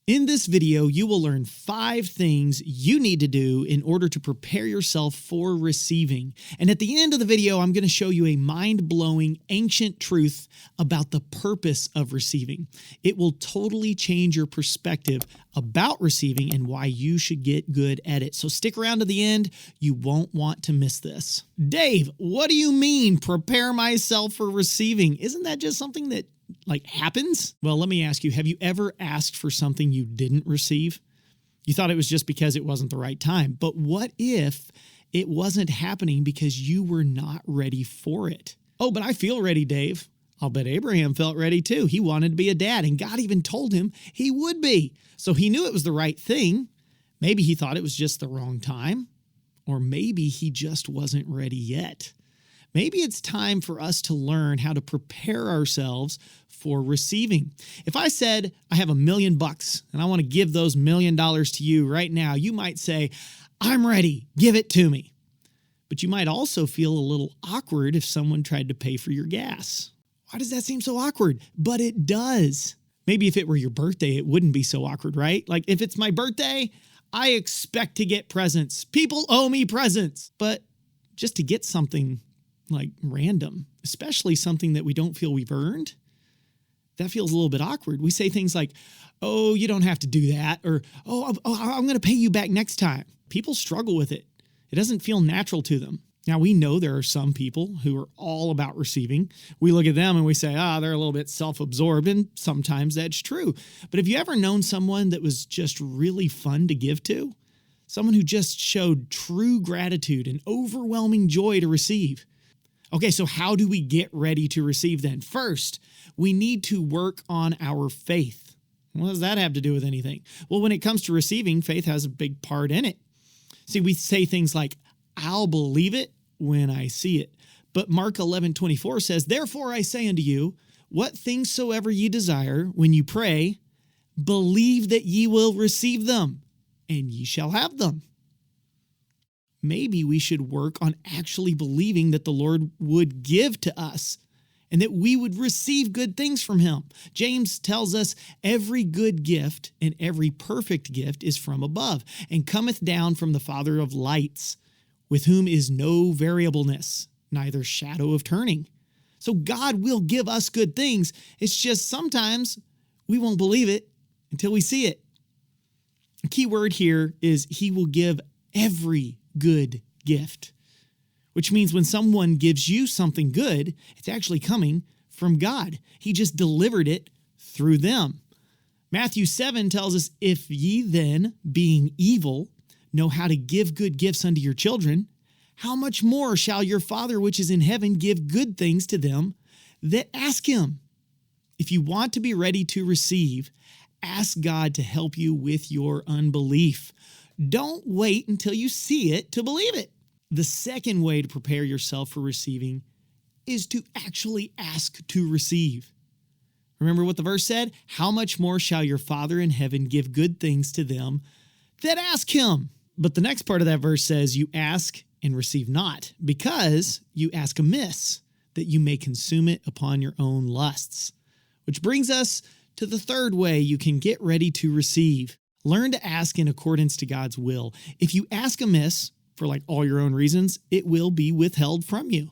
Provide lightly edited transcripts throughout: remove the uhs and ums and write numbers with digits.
In this video, you will learn 5 things you need to do in order to prepare yourself for receiving. And at the end of the video, I'm going to show you a mind-blowing ancient truth about the purpose of receiving. It will totally change your perspective about receiving and why you should get good at it. So stick around to the end. You won't want to miss this. Dave, what do you mean prepare myself for receiving? Isn't that just something that happens? Well, let me ask you, have you ever asked for something you didn't receive? You thought it was just because it wasn't the right time. But what if it wasn't happening because you were not ready for it? Oh, but I feel ready, Dave. I'll bet Abraham felt ready too. He wanted to be a dad, and God even told him he would be. So he knew it was the right thing. Maybe he thought it was just the wrong time, or maybe he just wasn't ready yet. Maybe it's time for us to learn how to prepare ourselves for receiving. If I said, I have $1 million and I want to give those $1 million to you right now, you might say, I'm ready, give it to me. But you might also feel a little awkward if someone tried to pay for your gas. Why does that seem so awkward? But it does. Maybe if it were your birthday, it wouldn't be so awkward, right? Like if it's my birthday, I expect to get presents. People owe me presents. But just to get something random, especially something that we don't feel we've earned, that feels a little bit awkward. We say things like, oh, you don't have to do that, or, I'm going to pay you back next time. People struggle with it. It doesn't feel natural to them. Now, we know there are some people who are all about receiving. We look at them and we say, they're a little bit self-absorbed, and sometimes that's true. But have you ever known someone that was just really fun to give to? Someone who just showed true gratitude and overwhelming joy to receive? Okay, so how do we get ready to receive then? First, we need to work on our faith. What does that have to do with anything? Well, when it comes to receiving, faith has a big part in it. See, we say things like, I'll believe it when I see it. But Mark 11:24 says, therefore I say unto you, what things soever ye desire, when you pray, believe that ye will receive them, and ye shall have them. Maybe we should work on actually believing that the Lord would give to us and that we would receive good things from him. James tells us every good gift and every perfect gift is from above and cometh down from the Father of lights, with whom is no variableness, neither shadow of turning. So God will give us good things. It's just sometimes we won't believe it until we see it. The key word here is he will give every good gift, which means when someone gives you something good, it's actually coming from God. He just delivered it through them. Matthew 7 tells us, if ye then, being evil, know how to give good gifts unto your children, how much more shall your Father which is in heaven give good things to them that ask him? If you want to be ready to receive, ask God to help you with your unbelief. Don't wait until you see it to believe it. The second way to prepare yourself for receiving is to actually ask to receive. Remember what the verse said? How much more shall your Father in heaven give good things to them that ask him? But the next part of that verse says, you ask and receive not, because you ask amiss, that you may consume it upon your own lusts. Which brings us to the third way you can get ready to receive. Learn to ask in accordance to God's will. If you ask amiss for all your own reasons, it will be withheld from you.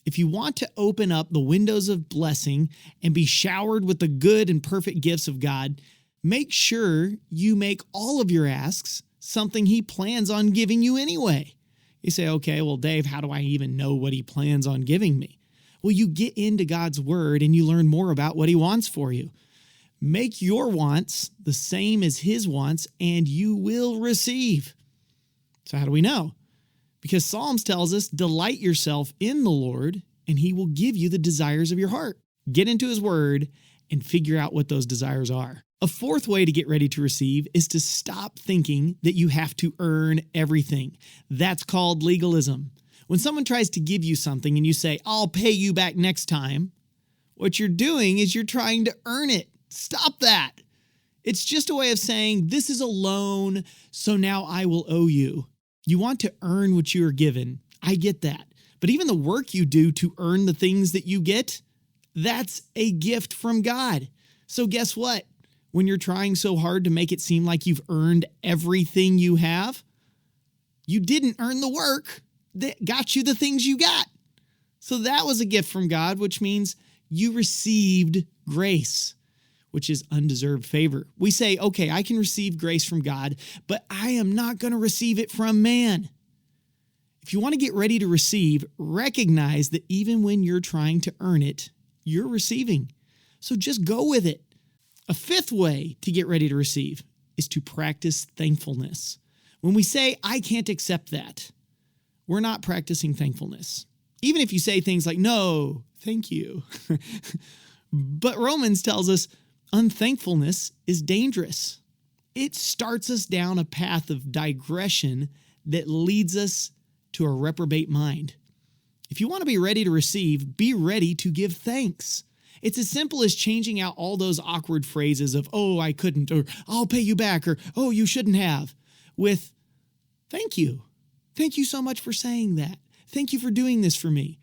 If you want to open up the windows of blessing and be showered with the good and perfect gifts of God, make sure you make all of your asks something he plans on giving you anyway. You say, okay, well, Dave, how do I even know what he plans on giving me? Well, you get into God's word and you learn more about what he wants for you. Make your wants the same as his wants, and you will receive. So how do we know? Because Psalms tells us, delight yourself in the Lord, and he will give you the desires of your heart. Get into his word and figure out what those desires are. A fourth way to get ready to receive is to stop thinking that you have to earn everything. That's called legalism. When someone tries to give you something and you say, I'll pay you back next time, what you're doing is you're trying to earn it. Stop that. It's just a way of saying, this is a loan, so now I will owe you. You want to earn what you are given. I get that. But even the work you do to earn the things that you get, that's a gift from God. So guess what? when you're trying so hard to make it seem like you've earned everything you have? You didn't earn the work that got you the things you got. So that was a gift from God, which means you received grace, which is undeserved favor. We say, okay, I can receive grace from God, but I am not going to receive it from man. If you want to get ready to receive, recognize that even when you're trying to earn it, you're receiving. So just go with it. A fifth way to get ready to receive is to practice thankfulness. When we say, I can't accept that, we're not practicing thankfulness. Even if you say things like, no, thank you. But Romans tells us unthankfulness is dangerous. It starts us down a path of digression that leads us to a reprobate mind. If you want to be ready to receive, be ready to give thanks. It's as simple as changing out all those awkward phrases of, oh, I couldn't, or I'll pay you back, or oh, you shouldn't have, with thank you. Thank you so much for saying that. Thank you for doing this for me.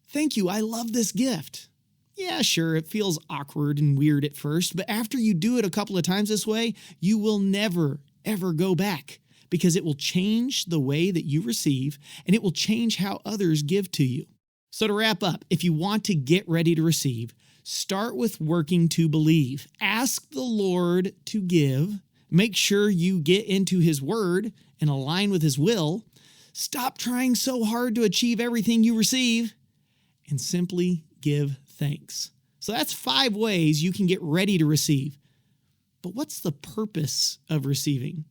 Thank you. I love this gift. Yeah, sure, it feels awkward and weird at first, but after you do it a couple of times this way, you will never, ever go back because it will change the way that you receive and it will change how others give to you. So to wrap up, if you want to get ready to receive, start with working to believe. Ask the Lord to give. Make sure you get into His Word and align with His will. Stop trying so hard to achieve everything you receive and simply give thanks. So that's 5 ways you can get ready to receive. But what's the purpose of receiving?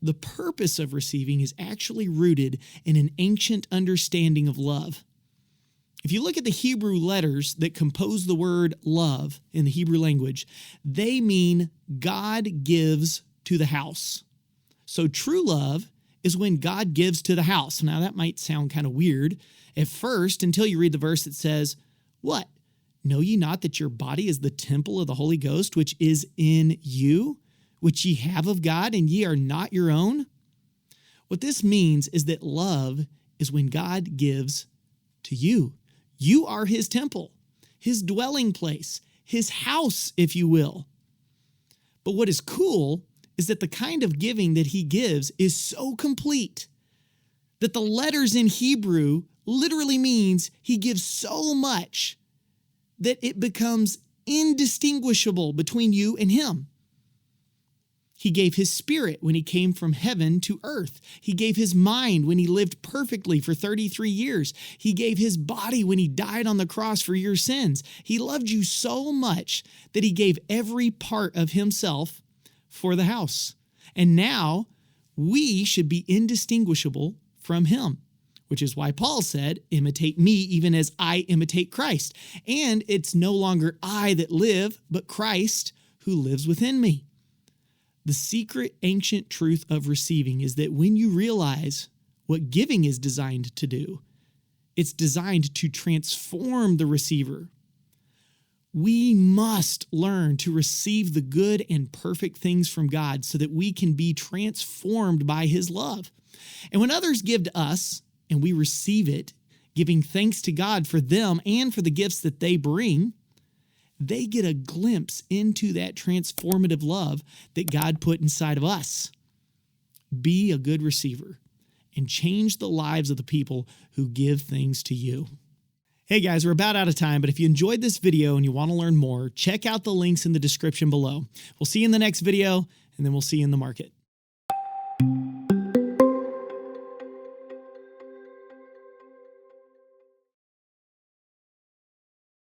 The purpose of receiving is actually rooted in an ancient understanding of love. If you look at the Hebrew letters that compose the word love in the Hebrew language, they mean God gives to the house. So true love is when God gives to the house. Now that might sound kind of weird at first until you read the verse that says, what? Know ye not that your body is the temple of the Holy Ghost, which is in you, which ye have of God, and ye are not your own? What this means is that love is when God gives to you. You are His temple, His dwelling place, His house, if you will. But what is cool is that the kind of giving that He gives is so complete that the letters in Hebrew literally means He gives so much that it becomes indistinguishable between you and Him. He gave His Spirit when He came from heaven to earth. He gave His mind when He lived perfectly for 33 years. He gave His body when He died on the cross for your sins. He loved you so much that He gave every part of Himself for the house. And now we should be indistinguishable from Him, which is why Paul said, imitate me even as I imitate Christ. And it's no longer I that live, but Christ who lives within me. The secret ancient truth of receiving is that when you realize what giving is designed to do, it's designed to transform the receiver. We must learn to receive the good and perfect things from God so that we can be transformed by His love. And when others give to us and we receive it, giving thanks to God for them and for the gifts that they bring, they get a glimpse into that transformative love that God put inside of us. Be a good receiver and change the lives of the people who give things to you. Hey guys, we're about out of time, but if you enjoyed this video and you want to learn more, check out the links in the description below. We'll see you in the next video, and then we'll see you in the market.